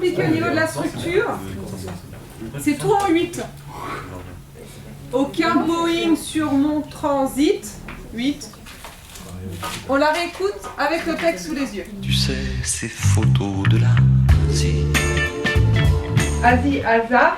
compliqué au niveau de la structure. C'est tout en 8. Aucun bowing sur mon transit. 8. On la réécoute avec le texte sous les yeux. Tu sais, ces photos de l'Asie. Asie, Asa.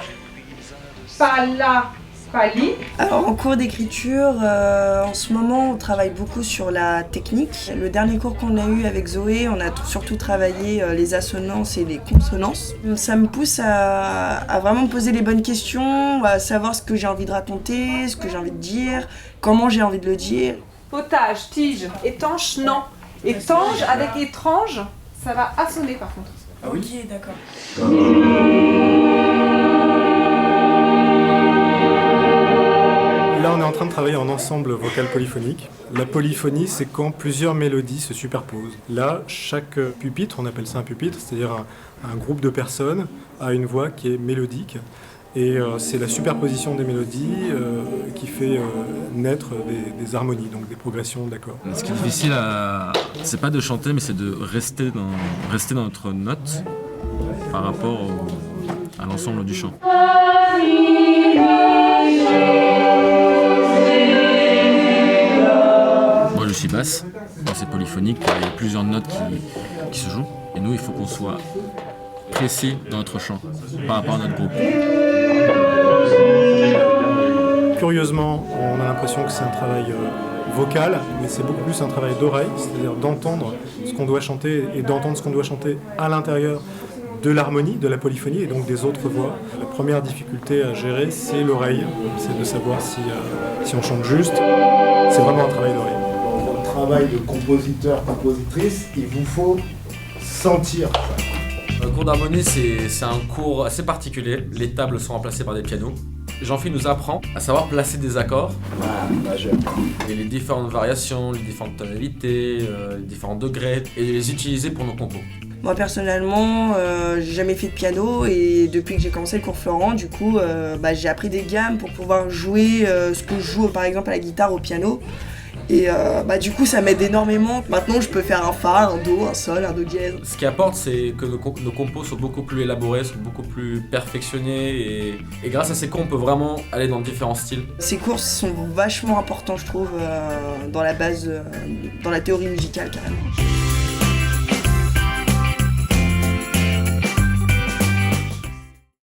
Pala, Pali. Alors en cours d'écriture, en ce moment on travaille beaucoup sur la technique. Le dernier cours qu'on a eu avec Zoé, on a surtout travaillé les assonances et les consonances. Ça me pousse à vraiment me poser les bonnes questions, à savoir ce que j'ai envie de raconter, ce que j'ai envie de dire, comment j'ai envie de le dire. Potage, tige, étanche, non. Étanche avec étrange, ça va assonner par contre. Ah oui. Ok, d'accord. Là, on est en train de travailler en ensemble vocal polyphonique. La polyphonie, c'est quand plusieurs mélodies se superposent. Là, chaque pupitre, on appelle ça un pupitre, c'est-à-dire un groupe de personnes, a une voix qui est mélodique. Et c'est la superposition des mélodies qui fait naître des harmonies, donc des progressions d'accords. Ce qui est difficile, c'est pas de chanter, mais c'est de rester dans notre note par rapport à l'ensemble du chant. Moi je suis basse, donc c'est polyphonique, il y a plusieurs notes qui se jouent. Et nous il faut qu'on soit précis dans notre chant par rapport à notre groupe. Curieusement, on a l'impression que c'est un travail vocal, mais c'est beaucoup plus un travail d'oreille, c'est-à-dire d'entendre ce qu'on doit chanter et d'entendre ce qu'on doit chanter à l'intérieur de l'harmonie, de la polyphonie et donc des autres voix. La première difficulté à gérer, c'est l'oreille, c'est de savoir si on chante juste. C'est vraiment un travail d'oreille. Dans le travail de compositeur, compositrice, il vous faut sentir ça. Le cours d'harmonie, c'est un cours assez particulier. Les tables sont remplacées par des pianos. Jean-Philippe nous apprend à savoir placer des accords. Majeur. Et les différentes variations, les différentes tonalités, les différents degrés, et de les utiliser pour nos compos. Moi personnellement, j'ai jamais fait de piano et depuis que j'ai commencé le cours Florent, du coup, j'ai appris des gammes pour pouvoir jouer ce que je joue par exemple à la guitare, au piano. Et du coup ça m'aide énormément. Maintenant je peux faire un fa, un do, un sol, un do dièse. Ce qui apporte, c'est que nos compos sont beaucoup plus élaborés, sont beaucoup plus perfectionnés et grâce à ces cours on peut vraiment aller dans différents styles. Ces cours sont vachement importants je trouve dans la base, dans la théorie musicale carrément.